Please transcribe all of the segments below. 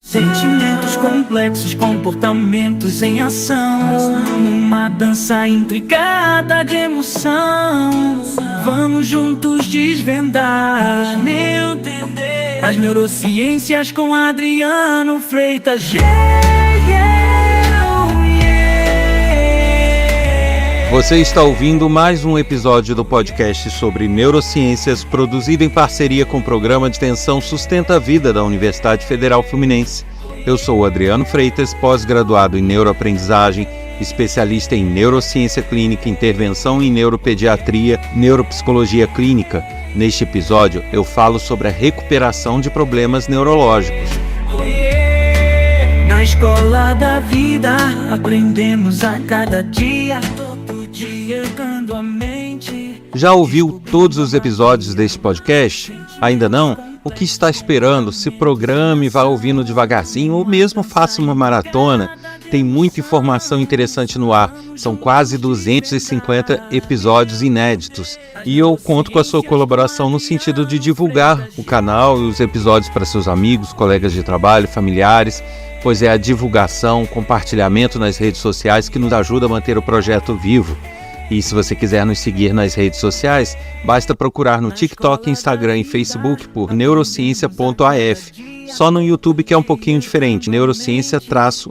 Sentimentos complexos, comportamentos em ação, uma dança intricada de emoção. Vamos juntos desvendar, entender as neurociências com Adriano Freitas. Você está ouvindo mais um episódio do podcast sobre neurociências, produzido em parceria com o Programa de Extensão Sustenta a Vida da Universidade Federal Fluminense. Eu sou o Adriano Freitas, pós-graduado em neuroaprendizagem, especialista em neurociência clínica, intervenção em neuropediatria, neuropsicologia clínica. Neste episódio, eu falo sobre a recuperação de problemas neurológicos. Na escola da vida, aprendemos a cada dia. A mente. Já ouviu todos os episódios deste podcast? Ainda não? O que está esperando? Se programe, vá ouvindo devagarzinho ou mesmo faça uma maratona. Tem muita informação interessante no ar. São quase 250 episódios inéditos. E eu conto com a sua colaboração no sentido de divulgar o canal e os episódios para seus amigos, colegas de trabalho, familiares, pois é a divulgação, compartilhamento nas redes sociais que nos ajuda a manter o projeto vivo. E se você quiser nos seguir nas redes sociais, basta procurar no TikTok, Instagram e Facebook por neurociência.af. Só no YouTube que é um pouquinho diferente, neurociência-af.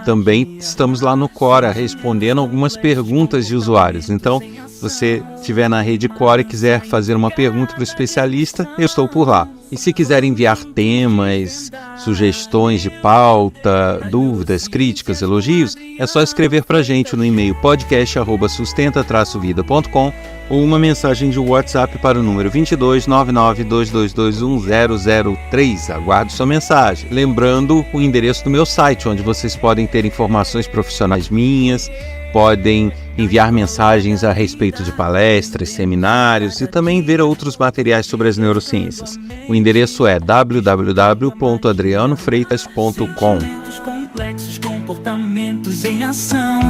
Também estamos lá no Quora respondendo algumas perguntas de usuários. Então, se você estiver na rede Quora e quiser fazer uma pergunta para o especialista, eu estou por lá. E se quiser enviar temas, sugestões de pauta, dúvidas, críticas, elogios, é só escrever para a gente no e-mail podcast@sustenta-vida.com ou uma mensagem de WhatsApp para o número 22 992221003. Aguardo sua mensagem. Lembrando o endereço do meu site, onde vocês podem ter informações profissionais minhas, podem enviar mensagens a respeito de palestras, seminários e também ver outros materiais sobre as neurociências. O endereço é www.adrianofreitas.com. Complexos comportamentos em ação,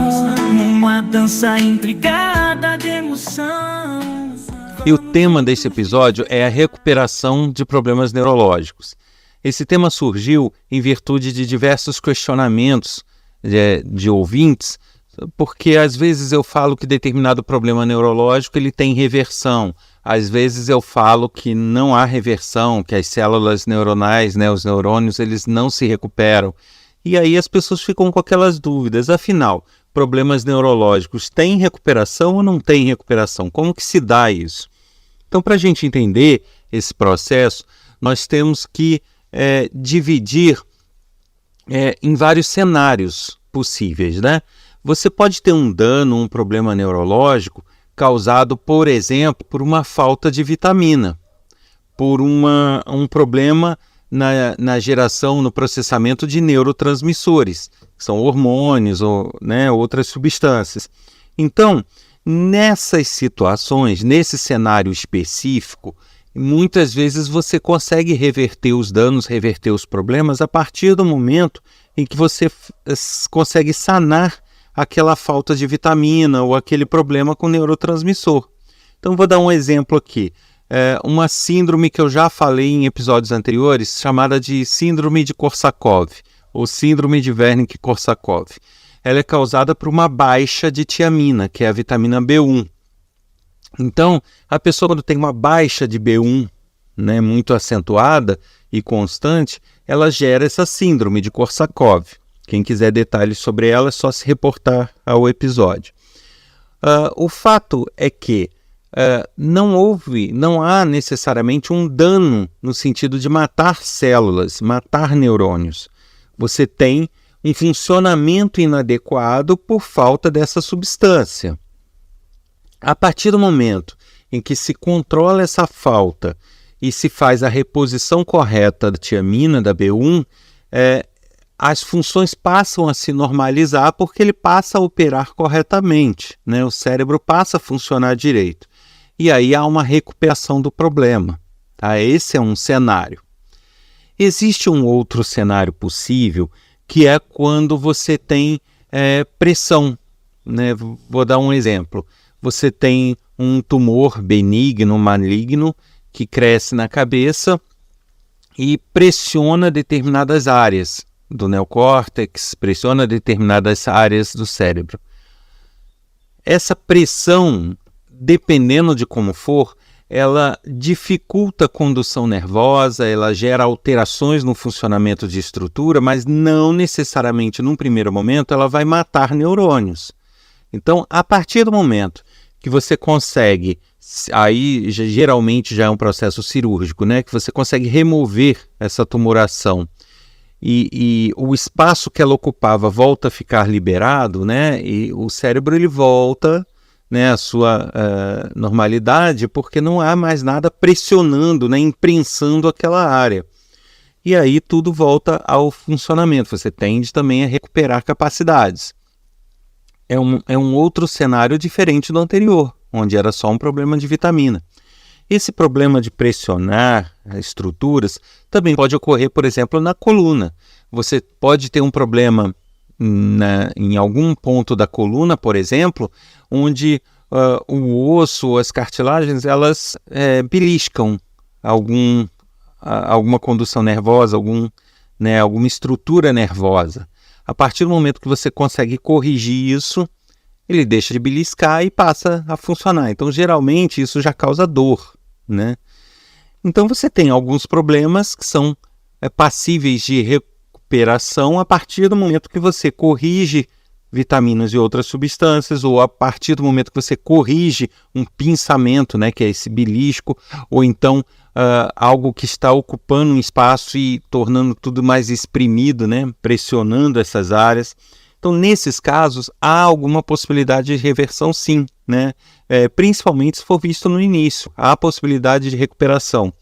uma dança intricada de emoção. E o tema deste episódio é a recuperação de problemas neurológicos. Esse tema surgiu em virtude de diversos questionamentos de ouvintes, porque às vezes eu falo que determinado problema neurológico ele tem reversão, às vezes eu falo que não há reversão, que as células neuronais, os neurônios, eles não se recuperam. E aí as pessoas ficam com aquelas dúvidas, afinal, problemas neurológicos têm recuperação ou não têm recuperação? Como que se dá isso? Então, para a gente entender esse processo, nós temos que dividir em vários cenários possíveis, né? Você pode ter um dano, um problema neurológico causado, por exemplo, por uma falta de vitamina, por um problema na geração, no processamento de neurotransmissores, que são hormônios ou outras substâncias. Então, nessas situações, nesse cenário específico, muitas vezes você consegue reverter os danos, reverter os problemas a partir do momento em que você consegue sanar aquela falta de vitamina ou aquele problema com o neurotransmissor. Então, vou dar um exemplo aqui. Uma síndrome que eu já falei em episódios anteriores, chamada de síndrome de Korsakoff, ou síndrome de Wernicke-Korsakoff. Ela é causada por uma baixa de tiamina, que é a vitamina B1. Então, a pessoa, quando tem uma baixa de B1, muito acentuada e constante, ela gera essa síndrome de Korsakoff. Quem quiser detalhes sobre ela é só se reportar ao episódio. O fato é que não há necessariamente um dano no sentido de matar células, matar neurônios. Você tem um funcionamento inadequado por falta dessa substância. A partir do momento em que se controla essa falta e se faz a reposição correta da tiamina, da B1, as funções passam a se normalizar porque ele passa a operar corretamente, o cérebro passa a funcionar direito. E aí há uma recuperação do problema. Tá? Esse é um cenário. Existe um outro cenário possível, que é quando você tem pressão. Vou dar um exemplo. Você tem um tumor benigno, maligno, que cresce na cabeça e pressiona determinadas áreas do neocórtex, pressiona determinadas áreas do cérebro. Essa pressão, dependendo de como for, ela dificulta a condução nervosa, ela gera alterações no funcionamento de estrutura, mas não necessariamente, num primeiro momento, ela vai matar neurônios. Então, a partir do momento que você consegue, aí geralmente já é um processo cirúrgico, né, que você consegue remover essa tumoração e o espaço que ela ocupava volta a ficar liberado, né, e o cérebro ele volta, né, a sua normalidade, porque não há mais nada pressionando, né, imprensando aquela área. E aí tudo volta ao funcionamento, você tende também a recuperar capacidades. É um outro cenário diferente do anterior, onde era só um problema de vitamina. Esse problema de pressionar estruturas também pode ocorrer, por exemplo, na coluna. Você pode ter um problema em algum ponto da coluna, por exemplo, onde o osso ou as cartilagens elas beliscam alguma condução nervosa, alguma estrutura nervosa. A partir do momento que você consegue corrigir isso, ele deixa de beliscar e passa a funcionar. Então, geralmente, isso já causa dor, né? Então, você tem alguns problemas que são passíveis de recuperação a partir do momento que você corrige vitaminas e outras substâncias, ou a partir do momento que você corrige um pinçamento, né, que é esse belisco, ou então algo que está ocupando um espaço e tornando tudo mais exprimido, né, pressionando essas áreas. Então, nesses casos, há alguma possibilidade de reversão, sim, né? Principalmente se for visto no início, há possibilidade de recuperação.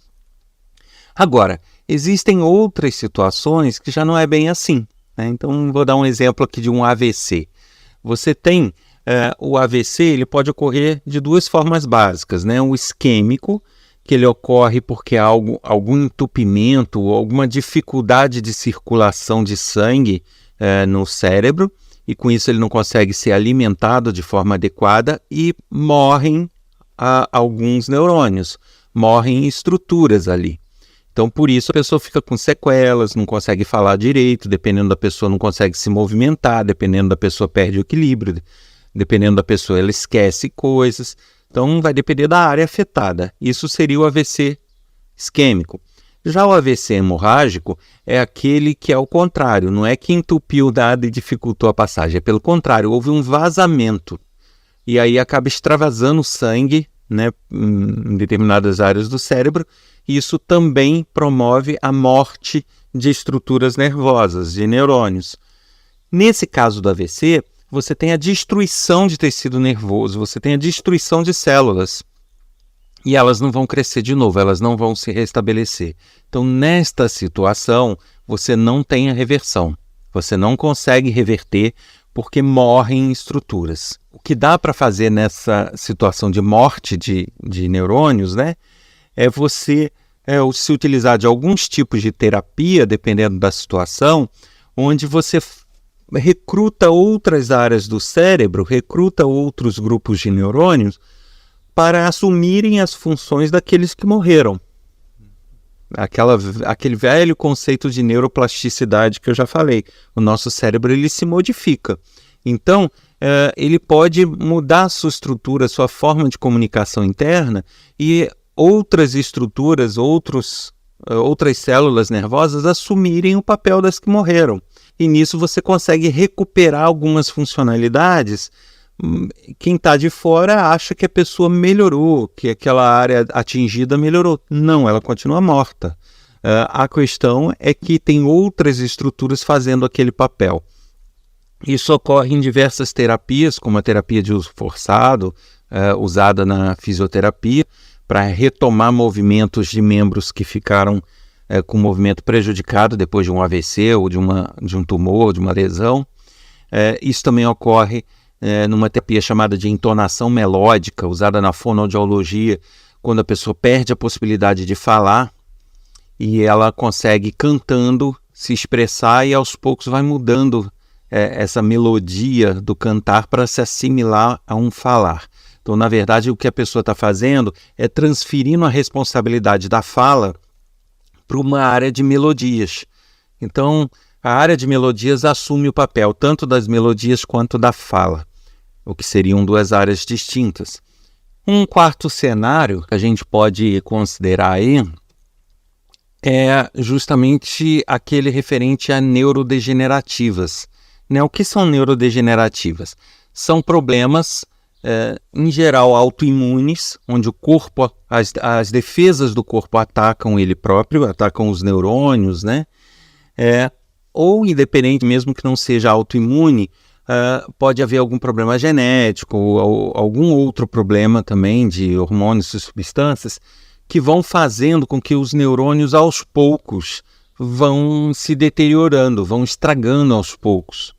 Agora, existem outras situações que já não é bem assim, né? Então, vou dar um exemplo aqui de um AVC. Você tem o AVC, ele pode ocorrer de duas formas básicas, né? O isquêmico, que ele ocorre porque há algum entupimento ou alguma dificuldade de circulação de sangue no cérebro, e com isso ele não consegue ser alimentado de forma adequada e morrem alguns neurônios, morrem estruturas ali. Então, por isso a pessoa fica com sequelas, não consegue falar direito, dependendo da pessoa não consegue se movimentar, dependendo da pessoa perde o equilíbrio, dependendo da pessoa ela esquece coisas. Então, vai depender da área afetada. Isso seria o AVC isquêmico. Já o AVC hemorrágico é aquele que é o contrário, não é que entupiu nada e dificultou a passagem, é pelo contrário, houve um vazamento. E aí acaba extravasando sangue, né, em determinadas áreas do cérebro, e isso também promove a morte de estruturas nervosas, de neurônios. Nesse caso do AVC, você tem a destruição de tecido nervoso, você tem a destruição de células. E elas não vão crescer de novo, elas não vão se restabelecer. Então, nesta situação, você não tem a reversão. Você não consegue reverter porque morrem estruturas. O que dá para fazer nessa situação de morte de neurônios, né, é você se utilizar de alguns tipos de terapia, dependendo da situação, onde você recruta outras áreas do cérebro, recruta outros grupos de neurônios para assumirem as funções daqueles que morreram. Aquele velho conceito de neuroplasticidade que eu já falei. O nosso cérebro ele se modifica. Então, ele pode mudar a sua estrutura, a sua forma de comunicação interna e outras estruturas, outras células nervosas assumirem o papel das que morreram. E nisso você consegue recuperar algumas funcionalidades. Quem está de fora acha que a pessoa melhorou, que aquela área atingida melhorou. Não, ela continua morta. A questão é que tem outras estruturas fazendo aquele papel. Isso ocorre em diversas terapias, como a terapia de uso forçado, usada na fisioterapia, para retomar movimentos de membros que ficaram com movimento prejudicado depois de um AVC ou de um tumor, de uma lesão. Isso também ocorre numa terapia chamada de entonação melódica, usada na fonoaudiologia, quando a pessoa perde a possibilidade de falar e ela consegue, cantando, se expressar e aos poucos vai mudando essa melodia do cantar para se assimilar a um falar. Então, na verdade, o que a pessoa está fazendo é transferindo a responsabilidade da fala para uma área de melodias. Então, a área de melodias assume o papel tanto das melodias quanto da fala, o que seriam duas áreas distintas. Um quarto cenário que a gente pode considerar aí é justamente aquele referente a neurodegenerativas. O que são neurodegenerativas? São problemas, em geral, autoimunes, onde o corpo, as defesas do corpo atacam ele próprio, atacam os neurônios, né? Ou independente, mesmo que não seja autoimune, pode haver algum problema genético ou algum outro problema também de hormônios e substâncias que vão fazendo com que os neurônios aos poucos vão se deteriorando, vão estragando aos poucos.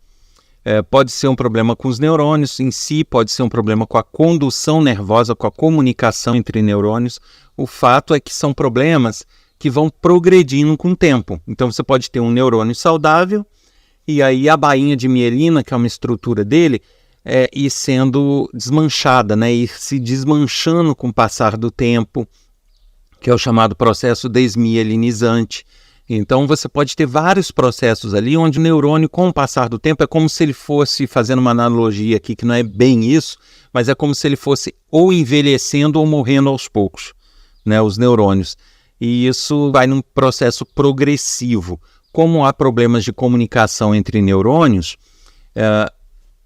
Pode ser um problema com os neurônios em si, pode ser um problema com a condução nervosa, com a comunicação entre neurônios. O fato é que são problemas que vão progredindo com o tempo. Então você pode ter um neurônio saudável e aí a bainha de mielina, que é uma estrutura dele, ir sendo desmanchada, né? Ir se desmanchando com o passar do tempo, que é o chamado processo desmielinizante. Então você pode ter vários processos ali onde o neurônio, com o passar do tempo, é como se ele fosse, fazendo uma analogia aqui que não é bem isso, mas é como se ele fosse ou envelhecendo ou morrendo aos poucos, né, os neurônios. E isso vai num processo progressivo. Como há problemas de comunicação entre neurônios,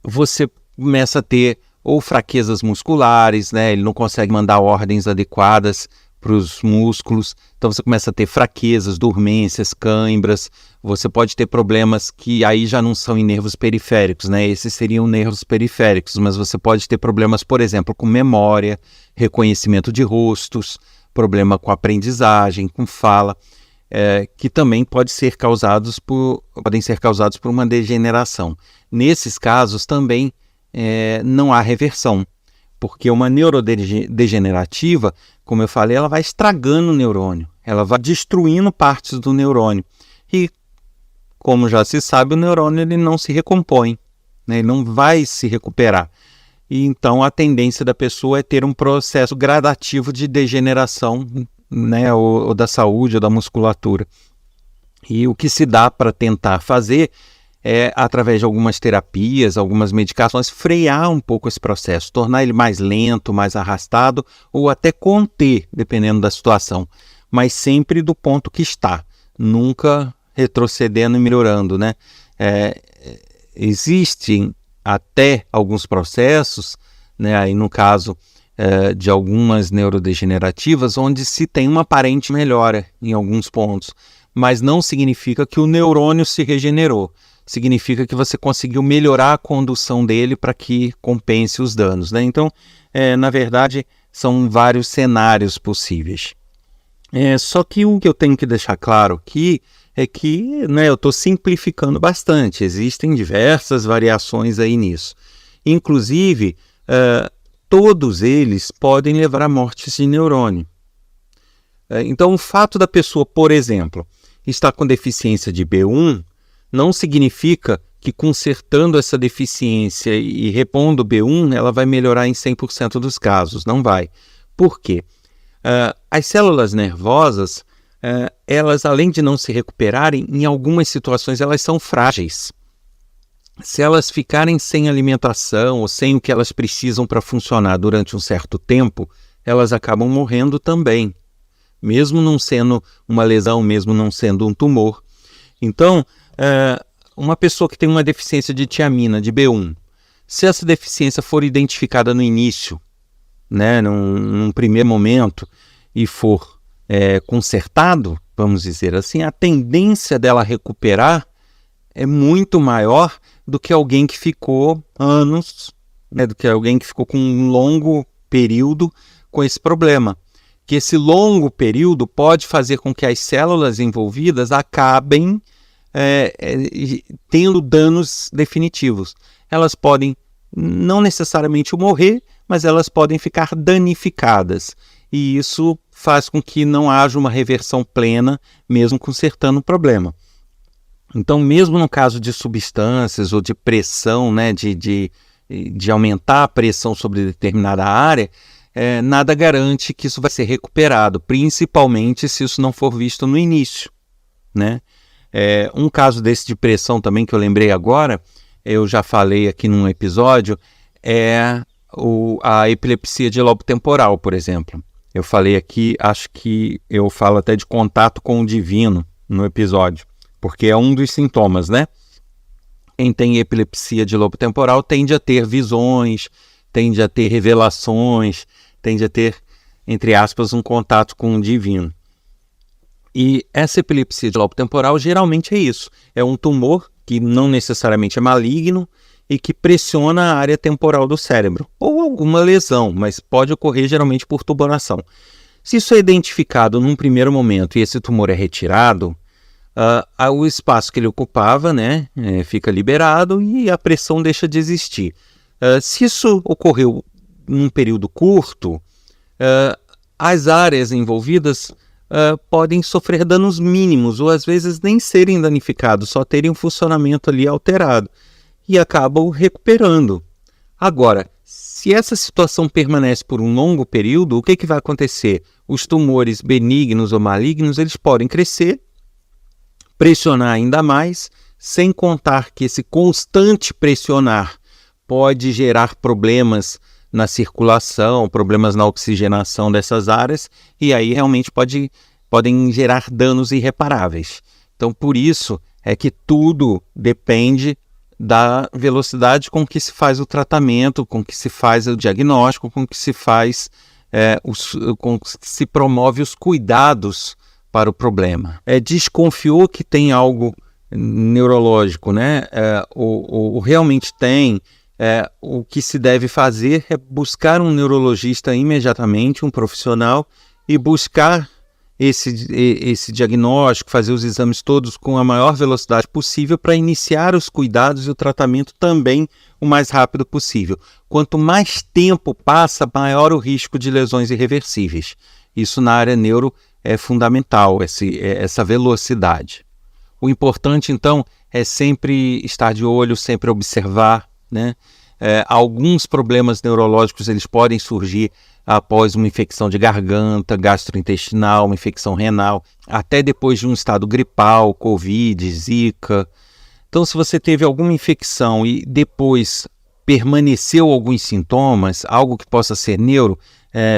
você começa a ter ou fraquezas musculares, né, ele não consegue mandar ordens adequadas para os músculos, então você começa a ter fraquezas, dormências, cãibras, você pode ter problemas que aí já não são em nervos periféricos, né? Esses seriam nervos periféricos, mas você pode ter problemas, por exemplo, com memória, reconhecimento de rostos, problema com aprendizagem, com fala, que também podem ser causados por uma degeneração. Nesses casos também não há reversão, porque uma neurodegenerativa, como eu falei, ela vai estragando o neurônio, ela vai destruindo partes do neurônio. E, como já se sabe, o neurônio ele não se recompõe, né? Ele não vai se recuperar. E então a tendência da pessoa é ter um processo gradativo de degeneração, né? ou da saúde, ou da musculatura. E o que se dá para tentar fazer através de algumas terapias, algumas medicações, frear um pouco esse processo, tornar ele mais lento, mais arrastado, ou até conter, dependendo da situação, mas sempre do ponto que está, nunca retrocedendo e melhorando, né? Existem até alguns processos, né, aí no caso de algumas neurodegenerativas, onde se tem uma aparente melhora em alguns pontos, mas não significa que o neurônio se regenerou. Significa que você conseguiu melhorar a condução dele para que compense os danos, né? Então, na verdade, são vários cenários possíveis. Só que o que eu tenho que deixar claro aqui é que, né, eu estou simplificando bastante. Existem diversas variações aí nisso. Inclusive, todos eles podem levar a mortes de neurônio. Então, o fato da pessoa, por exemplo, estar com deficiência de B1, não significa que consertando essa deficiência e repondo o B1, ela vai melhorar em 100% dos casos. Não vai. Por quê? As células nervosas, elas, além de não se recuperarem, em algumas situações elas são frágeis. Se elas ficarem sem alimentação ou sem o que elas precisam para funcionar durante um certo tempo, elas acabam morrendo também, mesmo não sendo uma lesão, mesmo não sendo um tumor. Então, uma pessoa que tem uma deficiência de tiamina, de B1, se essa deficiência for identificada no início, né, num primeiro momento, e for consertado, vamos dizer assim, a tendência dela recuperar é muito maior do que alguém que ficou anos, né, do que alguém que ficou com um longo período com esse problema. Que esse longo período pode fazer com que as células envolvidas acabem tendo danos definitivos. Elas podem não necessariamente morrer, mas elas podem ficar danificadas. E isso faz com que não haja uma reversão plena, mesmo consertando o problema. Então, mesmo no caso de substâncias ou de pressão, né, de aumentar a pressão sobre determinada área, nada garante que isso vai ser recuperado, principalmente se isso não for visto no início, né? Um caso desse de pressão também que eu lembrei agora, eu já falei aqui num episódio, é a epilepsia de lobo temporal, por exemplo. Eu falei aqui, acho que eu falo até de contato com o divino no episódio, porque é um dos sintomas, né? Quem tem epilepsia de lobo temporal tende a ter visões, tende a ter revelações, tende a ter, entre aspas, um contato com o divino. E essa epilepsia de lobo temporal geralmente é isso. É um tumor que não necessariamente é maligno e que pressiona a área temporal do cérebro, ou alguma lesão, mas pode ocorrer geralmente por tumoração. Se isso é identificado num primeiro momento e esse tumor é retirado, o espaço que ele ocupava, né, fica liberado e a pressão deixa de existir. Se isso ocorreu num período curto, as áreas envolvidas podem sofrer danos mínimos ou às vezes nem serem danificados, só terem um funcionamento ali alterado e acabam recuperando. Agora, se essa situação permanece por um longo período, o que vai acontecer? Os tumores benignos ou malignos, eles podem crescer, pressionar ainda mais, sem contar que esse constante pressionar pode gerar problemas na circulação, problemas na oxigenação dessas áreas, e aí realmente podem gerar danos irreparáveis. Então, por isso é que tudo depende da velocidade com que se faz o tratamento, com que se faz o diagnóstico, com que se faz, com que se promove os cuidados para o problema. Desconfiou que tem algo neurológico, né? Ou realmente tem, o que se deve fazer é buscar um neurologista imediatamente, um profissional, e buscar esse diagnóstico, fazer os exames todos com a maior velocidade possível para iniciar os cuidados e o tratamento também o mais rápido possível. Quanto mais tempo passa, maior o risco de lesões irreversíveis. Isso na área neuro é fundamental, essa velocidade. O importante, então, é sempre estar de olho, sempre observar, né? Alguns problemas neurológicos eles podem surgir após uma infecção de garganta, gastrointestinal, uma infecção renal, até depois de um estado gripal, Covid, Zika. Então, se você teve alguma infecção e depois permaneceu alguns sintomas, algo que possa ser neuro,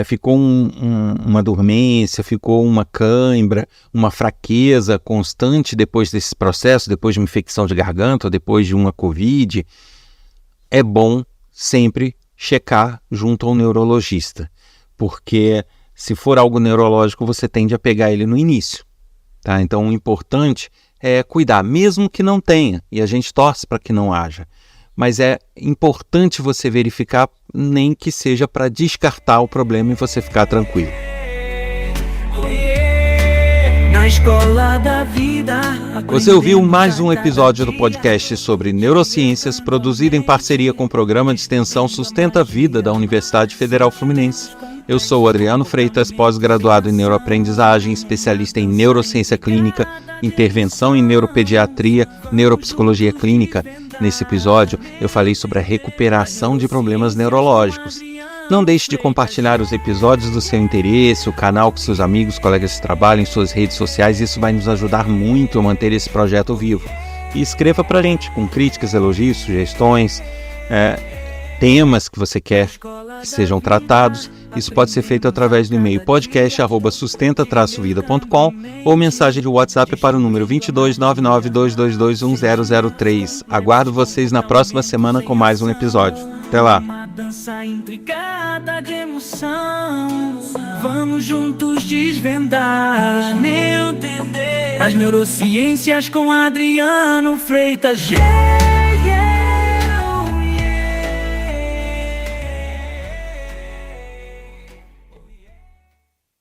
ficou uma dormência, ficou uma cãibra, uma fraqueza constante depois desse processo, depois de uma infecção de garganta, ou depois de uma Covid, é bom sempre checar junto ao neurologista, porque se for algo neurológico, você tende a pegar ele no início, tá? Então, o importante é cuidar, mesmo que não tenha, e a gente torce para que não haja, mas é importante você verificar, nem que seja para descartar o problema e você ficar tranquilo. Na escola da vida. Você ouviu mais um episódio do podcast sobre neurociências, produzido em parceria com o programa de extensão Sustenta a Vida da Universidade Federal Fluminense. Eu sou Adriano Freitas, pós-graduado em neuroaprendizagem, especialista em neurociência clínica, intervenção em neuropediatria, neuropsicologia clínica. Nesse episódio, eu falei sobre a recuperação de problemas neurológicos. Não deixe de compartilhar os episódios do seu interesse, o canal com seus amigos, colegas de trabalho, em suas redes sociais. Isso vai nos ajudar muito a manter esse projeto vivo. E escreva para a gente com críticas, elogios, sugestões, temas que você quer que sejam tratados. Isso pode ser feito através do e-mail podcast@sustenta-vida.com ou mensagem de WhatsApp para o número 22992221003. Aguardo vocês na próxima semana com mais um episódio. Até lá! Uma dança intricada de emoção. Vamos juntos desvendar, entender as neurociências com Adriano Freitas.